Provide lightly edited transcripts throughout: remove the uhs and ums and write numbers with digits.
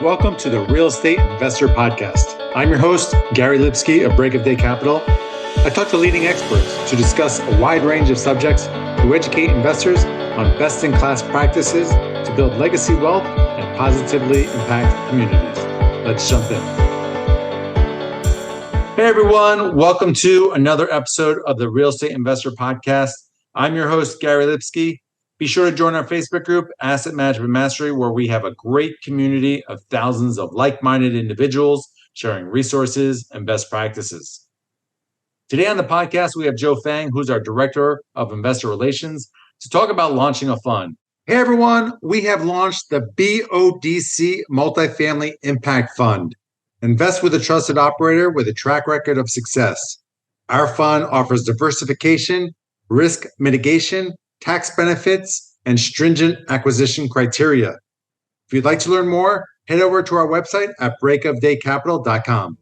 Welcome to the Real Estate Investor Podcast. I'm your host, Gary Lipsky of Break of Day Capital. I talk to leading experts to discuss a wide range of subjects to educate investors on best-in-class practices to build legacy wealth and positively impact communities. Let's jump in. Hey everyone, welcome to another episode of the Real Estate Investor Podcast. I'm your host, Gary Lipsky. Be sure to join our Facebook group, Asset Management Mastery, where we have a great community of thousands of like-minded individuals sharing resources and best practices. Today on the podcast, we have Joe Fang, who's our Director of Investor Relations, to talk about launching a fund. Hey everyone, we have launched the BODC Multi-Family Impact Fund. Invest with a trusted operator with a track record of success. Our fund offers diversification, risk mitigation, tax benefits, and stringent acquisition criteria. If you'd like to learn more, head over to our website at breakofdaycapital.com.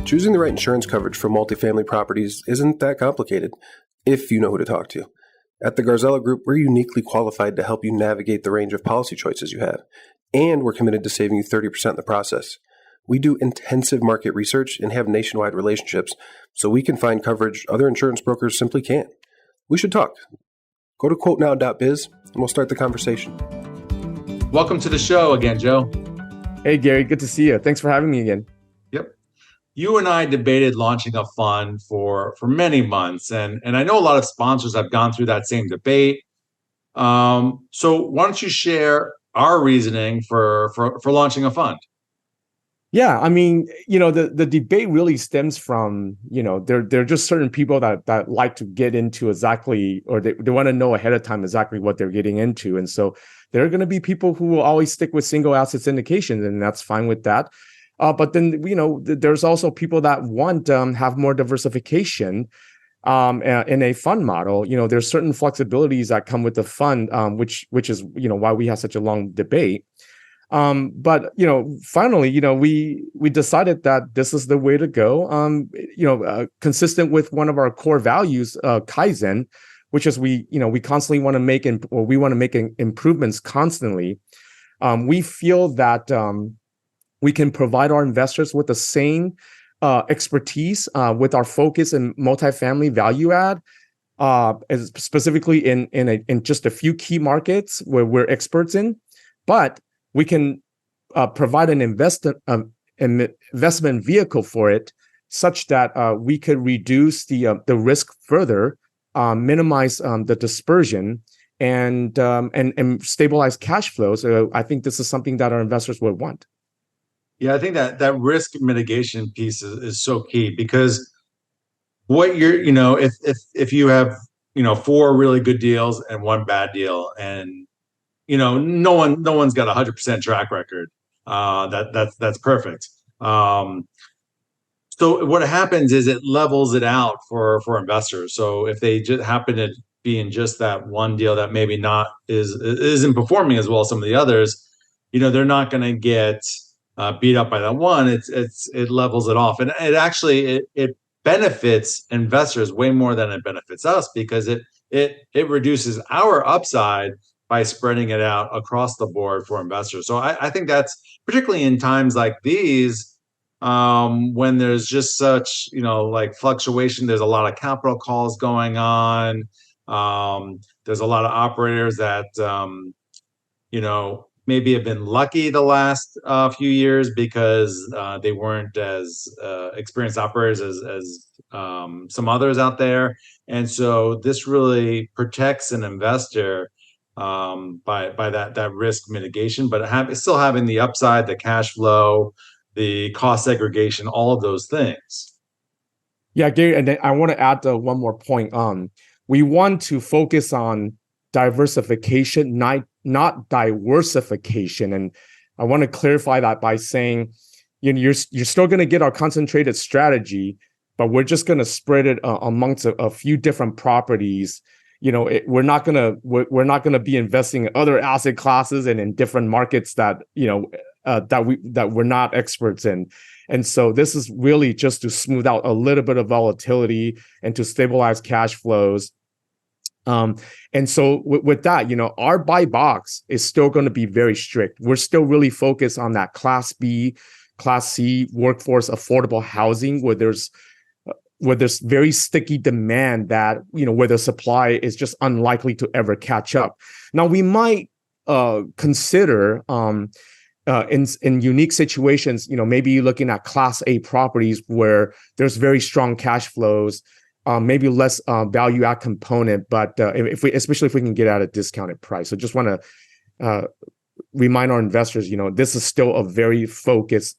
Choosing the right insurance coverage for multifamily properties isn't that complicated, if you know who to talk to. At the Garzella Group, we're uniquely qualified to help you navigate the range of policy choices you have, and we're committed to saving you 30% in the process. We do intensive market research and have nationwide relationships, so we can find coverage other insurance brokers simply can't. We should talk. Go to quotenow.biz and we'll start the conversation. Welcome to the show again, Joe. Hey, Gary, good to see you. Thanks for having me again. Yep. You and I debated launching a fund for many months, and I know a lot of sponsors have gone through that same debate. So why don't you share our reasoning for launching a fund? Yeah, I mean, the debate really stems from, there are just certain people that like to get into exactly, or they want to know ahead of time exactly what they're getting into. And so there are going to be people who will always stick with single asset syndications, and that's fine with that. But then, there's also people that want have more diversification in a fund model. There's certain flexibilities that come with the fund, which is, why we have such a long debate. But finally, we decided that this is the way to go. Consistent with one of our core values, Kaizen, which is we constantly want to make we want to make improvements constantly. We feel that we can provide our investors with the same expertise with our focus in multifamily value add, specifically in just a few key markets where we're experts in, but we can provide an investment vehicle for it, such that we could reduce the risk further, minimize the dispersion, and stabilize cash flow. So I think this is something that our investors would want. Yeah, I think that risk mitigation piece is so key, because what if you have four really good deals and one bad deal, and no one's got 100% track record. That's perfect. So what happens is it levels it out for investors. So if they just happen to be in just that one deal that maybe isn't performing as well as some of the others, they're not going to get beat up by that one. It levels it off, and it actually benefits investors way more than it benefits us, because it reduces our upside by spreading it out across the board for investors. So I think that's particularly in times like these, when there's just such, fluctuation. There's a lot of capital calls going on. There's a lot of operators that, maybe have been lucky the last few years because they weren't as experienced operators as some others out there. And so this really protects an investor by that risk mitigation, but still having the upside, the cash flow, the cost segregation, all of those things. Yeah, Gary, and then I want to add one more point. We want to focus on diversification, not diworsification, and I want to clarify that by saying, you're still going to get our concentrated strategy, but we're just going to spread it amongst a few different properties. We're not gonna be investing in other asset classes and in different markets that we're not experts in. And so this is really just to smooth out a little bit of volatility and to stabilize cash flows. And so with that, our buy box is still going to be very strict. We're still really focused on that Class B, Class C workforce affordable housing where there's very sticky demand that, where the supply is just unlikely to ever catch up. Now, we might consider in unique situations, maybe looking at Class A properties where there's very strong cash flows, maybe less value add component, but especially if we can get at a discounted price. So just want to remind our investors, this is still a very focused,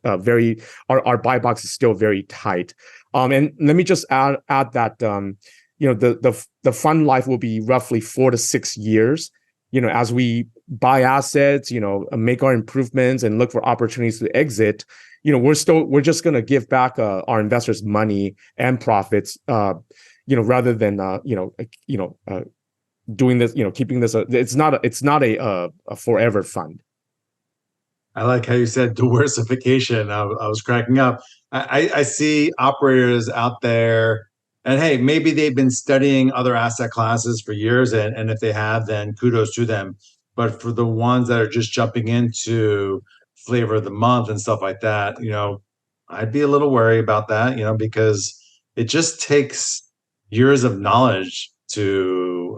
our buy box is still very tight. And let me just add that the fund life will be roughly 4 to 6 years. As we buy assets, make our improvements and look for opportunities to exit, we're just going to give back our investors money and profits, rather than doing this, keeping this. It's not a forever fund. I like how you said diversification. I was cracking up. I see operators out there, and hey, maybe they've been studying other asset classes for years, and if they have, then kudos to them. But for the ones that are just jumping into flavor of the month and stuff like that, I'd be a little wary about that, because it just takes years of knowledge to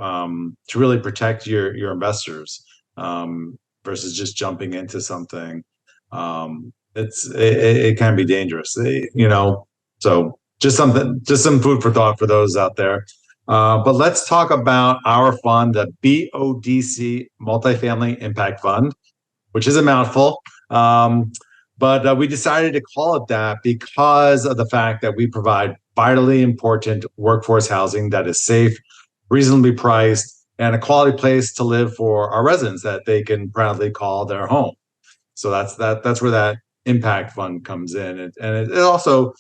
really protect your investors, versus just jumping into something. It can be dangerous, so just some food for thought for those out there. But let's talk about our fund, the BODC Multi-Family Impact Fund, which is a mouthful. But we decided to call it that because of the fact that we provide vitally important workforce housing that is safe, reasonably priced, and a quality place to live for our residents that they can proudly call their home. So that's where that impact fund comes in, and it also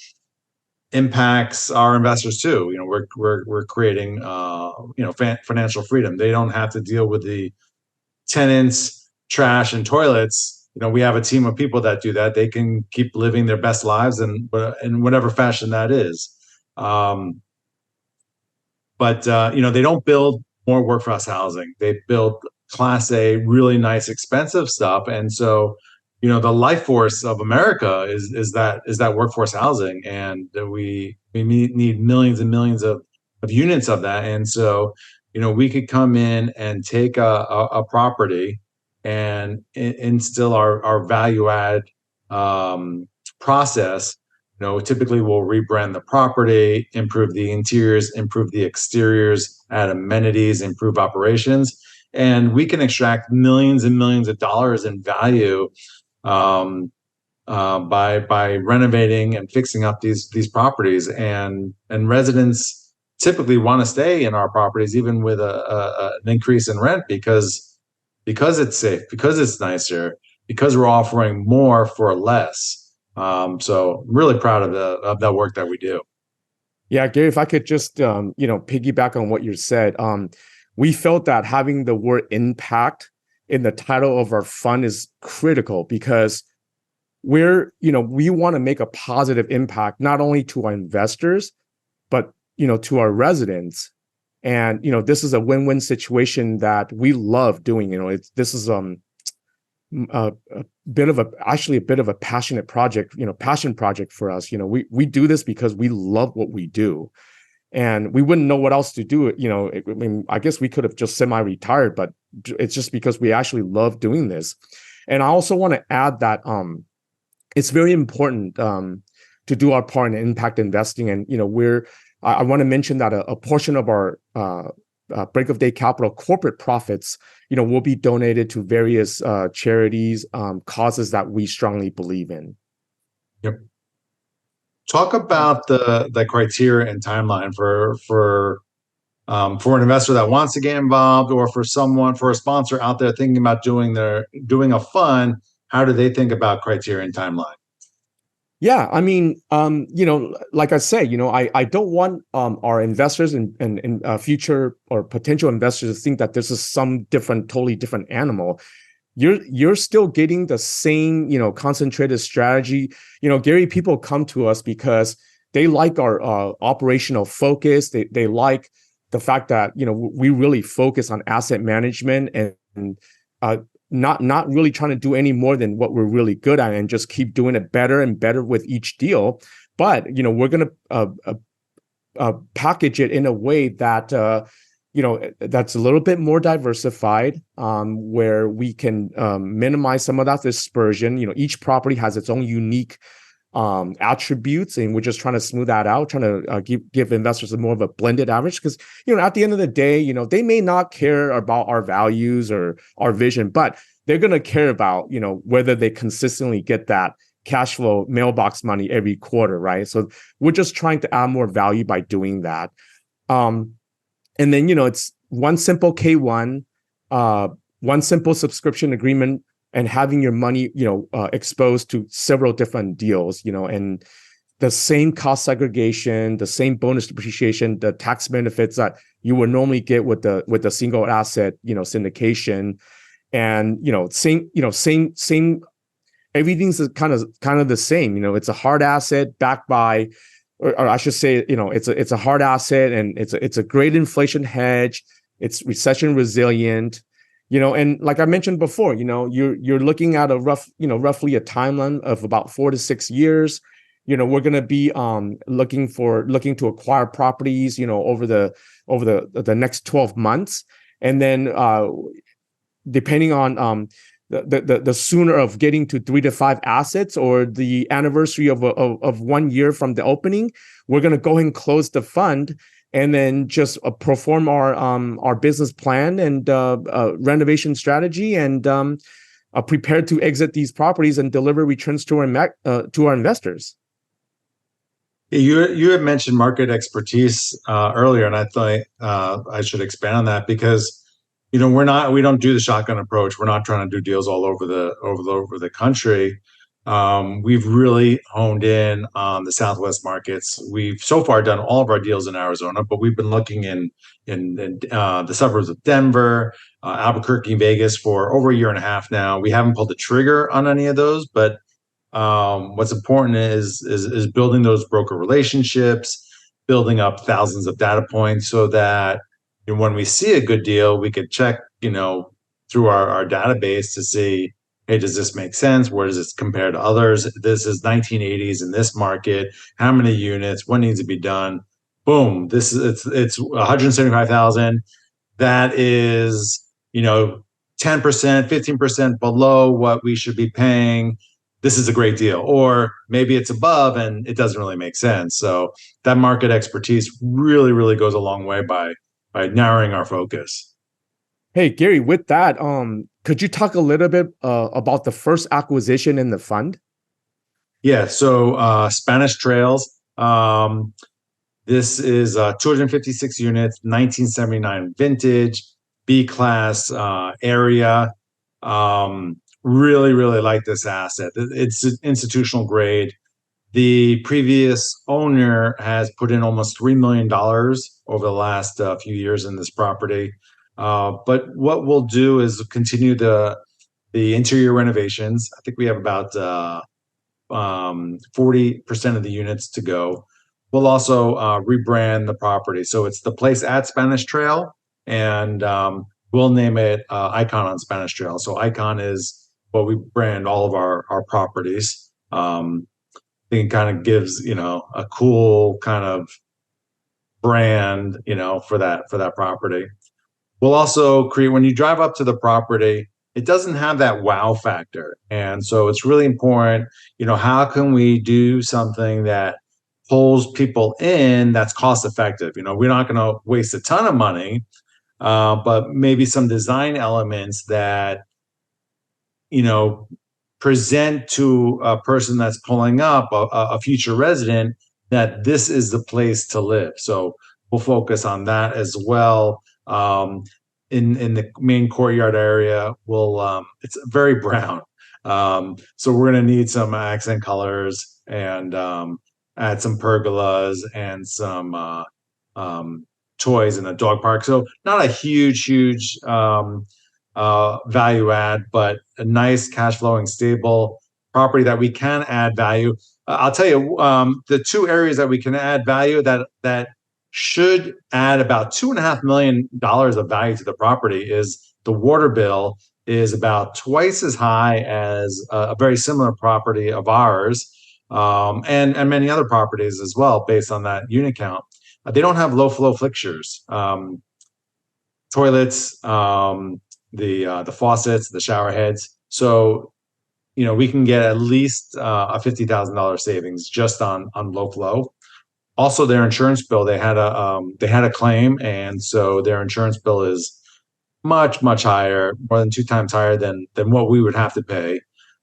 impacts our investors too. We're creating financial freedom. They don't have to deal with the tenants, trash, and toilets. We have a team of people that do that. They can keep living their best lives in whatever fashion that is. But they don't build more workforce housing. They build Class A, really nice, expensive stuff. And so, the life force of America is that workforce housing, and we need millions and millions of units of that. And so, we could come in and take a property and instill our value add process. Typically we'll rebrand the property, improve the interiors, improve the exteriors, add amenities, improve operations, and we can extract millions and millions of dollars in value by renovating and fixing up these properties. And residents typically want to stay in our properties even with an increase in rent because it's safe, because it's nicer, because we're offering more for less. So I'm really proud of that work that we do. Yeah, Gary, if I could just piggyback on what you said, we felt that having the word impact in the title of our fund is critical because we want to make a positive impact not only to our investors, but to our residents. And this is a win-win situation that we love doing. This is a bit of a passionate project, passion project for us. We do this because we love what we do, and we wouldn't know what else to do. I guess we could have just semi-retired, but it's just because we actually love doing this. And I also want to add that it's very important to do our part in impact investing. And I want to mention that a portion of our Break of Day Capital corporate profits, will be donated to various charities, causes that we strongly believe in. Yep. Talk about the criteria and timeline for an investor that wants to get involved, or for a sponsor out there thinking about doing a fund. How do they think about criteria and timeline? Yeah, I mean, like I say, I don't want our investors and future or potential investors to think that this is some totally different animal. You're still getting the same, concentrated strategy. Gary, people come to us because they like our operational focus. They like the fact that, we really focus on asset management and not really trying to do any more than what we're really good at and just keep doing it better and better with each deal. But, we're going to package it in a way that, that's a little bit more diversified, where we can minimize some of that dispersion. Each property has its own unique attributes, and we're just trying to smooth that out, trying to give investors more of a blended average, because at the end of the day, they may not care about our values or our vision, but they're going to care about whether they consistently get that cash flow mailbox money every quarter, right? So we're just trying to add more value by doing that. And then it's one simple K1, one simple subscription agreement, and having your money, exposed to several different deals, and the same cost segregation, the same bonus depreciation, the tax benefits that you would normally get with the single asset, syndication, and same. Everything's kind of the same. It's a hard asset backed by, or I should say, it's a hard asset, and it's a great inflation hedge. It's recession resilient. And like I mentioned before, you're looking at roughly a timeline of about 4 to 6 years. We're going to be looking to acquire properties, over the next 12 months, and then depending on the sooner of getting to 3 to 5 assets, or the anniversary of 1 year from the opening, we're going to go ahead and close the fund, and then just perform our business plan and renovation strategy, and prepare to exit these properties and deliver returns to our investors. You had mentioned market expertise earlier, and I thought I should expand on that, because we don't do the shotgun approach. We're not trying to do deals all over the country. We've really honed in on the Southwest markets. We've so far done all of our deals in Arizona, but we've been looking in the suburbs of Denver, Albuquerque, Vegas for over a year and a half now. We haven't pulled the trigger on any of those, but what's important is building those broker relationships, building up thousands of data points, so that when we see a good deal, we could check, through our database to see, hey, does this make sense? Where does this compare to others? This is 1980s in this market. How many units? What needs to be done? Boom! It's 175,000. That is 10%, 15% below what we should be paying. This is a great deal. Or maybe it's above and it doesn't really make sense. So that market expertise really, really goes a long way by narrowing our focus. Hey, Gary, with that, could you talk a little bit about the first acquisition in the fund? Yeah, so Spanish Trails. This is 256 units, 1979 vintage, B-class area. Really, really like this asset. It's institutional grade. The previous owner has put in almost $3 million over the last few years in this property. But what we'll do is continue the interior renovations. I think we have about 40% of the units to go. We'll also rebrand the property. So it's the place at Spanish Trail, and we'll name it Icon on Spanish Trail. So Icon is what we brand all of our properties. I think it kind of gives, a cool kind of brand, for that property. We'll also create, when you drive up to the property, it doesn't have that wow factor. And so it's really important, how can we do something that pulls people in that's cost effective? We're not going to waste a ton of money, but maybe some design elements that, present to a person that's pulling up, a future resident, that this is the place to live. So we'll focus on that as well. In the main courtyard area, it's very brown. So we're going to need some accent colors, and add some pergolas and some toys in the dog park. So not a huge value add, but a nice cash flowing, stable property that we can add value. I'll tell you, the two areas that we can add value that should add about $2.5 million of value to the property. Is the water bill is about twice as high as a very similar property of ours, and many other properties as well, based on that unit count. They don't have low flow fixtures, toilets, the faucets, the shower heads. So, we can get at least a $50,000 savings just on low flow. Also, their insurance bill, they had a claim, and so their insurance bill is much higher, more than 2 times higher than what we would have to pay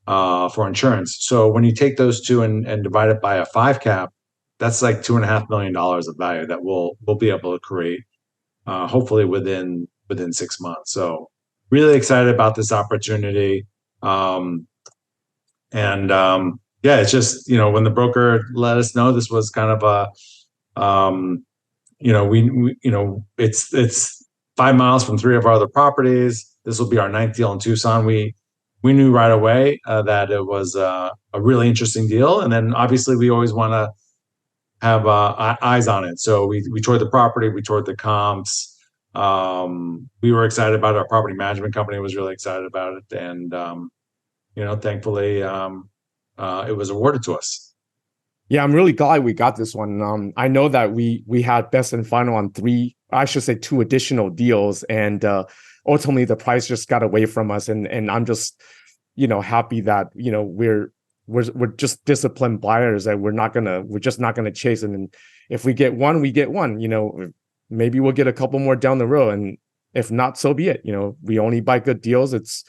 for insurance. So when you take those two and divide it by a 5 cap, that's like $2.5 million of value that we'll be able to create, hopefully within 6 months. So really excited about this opportunity. Yeah, it's just, when the broker let us know this was kind of it's 5 miles from 3 of our other properties. This will be our 9th deal in Tucson. We knew right away that it was a really interesting deal. And then obviously we always want to have eyes on it. So we toured the property, we toured the comps. We were excited about it. Our property management company was really excited about it. And, thankfully, it was awarded to us. Yeah, I'm really glad we got this one. I know that we had best and final on 2 additional deals, and ultimately the price just got away from us. And I'm just, happy that we're just disciplined buyers, that we're just not gonna chase. And if we get one, we get one. Maybe we'll get a couple more down the road, and if not, so be it. We only buy good deals. It's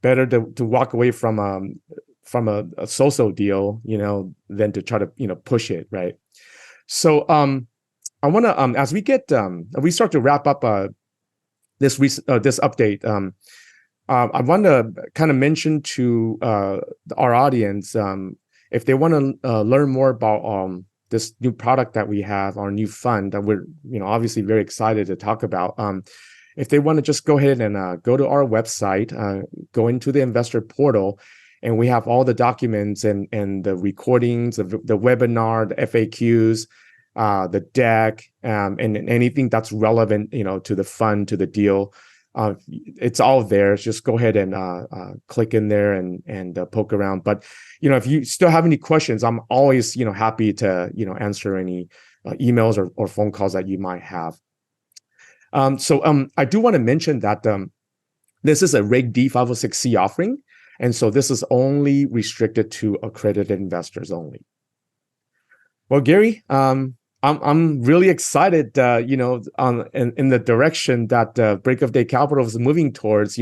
better to walk away from a so-so deal, than to try to, push it, right? So I want to, as we start to wrap up this update, I want to kind of mention to our audience, if they want to learn more about this new product that we have, our new fund that we're, obviously very excited to talk about. If they want to just go ahead and go to our website, go into the investor portal, and we have all the documents and the recordings of the webinar, the FAQs, the deck, and anything that's relevant, to the fund, to the deal. It's all there. Just go ahead and click in there and poke around. But if you still have any questions, I'm always happy to answer any emails or phone calls that you might have. So I do want to mention that this is a Reg D 506C offering. And so this is only restricted to accredited investors only. Well, Gary, I'm really excited, in the direction that Break of Day Capital is moving towards.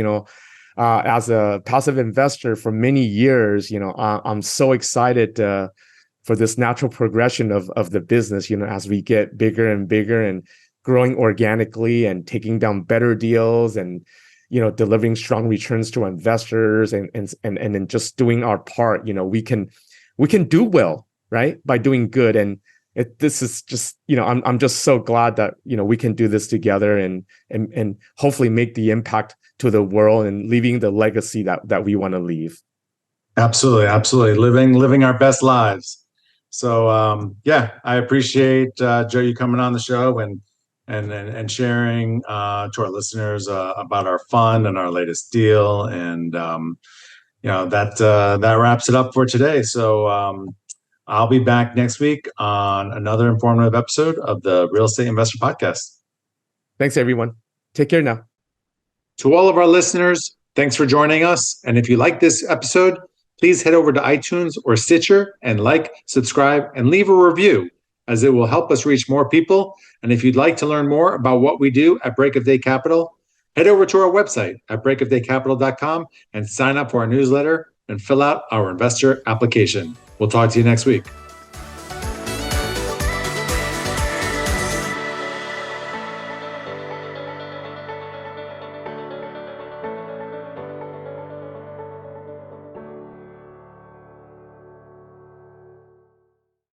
As a passive investor for many years, I'm so excited for this natural progression of the business. As we get bigger and bigger and growing organically and taking down better deals and delivering strong returns to our investors and then just doing our part. We can do well, right, by doing good. And this is just, I'm just so glad that we can do this together and hopefully make the impact to the world and leaving the legacy that we want to leave. Absolutely, living our best lives. So yeah, I appreciate Joe, you coming on the show and sharing to our listeners about our fund and our latest deal. And that wraps it up for today. So I'll be back next week on another informative episode of the Real Estate Investor Podcast. Thanks, everyone. Take care now. To all of our listeners, thanks for joining us. And if you like this episode, please head over to iTunes or Stitcher and subscribe, and leave a review, as it will help us reach more people. And if you'd like to learn more about what we do at Break of Day Capital, head over to our website at breakofdaycapital.com and sign up for our newsletter and fill out our investor application. We'll talk to you next week.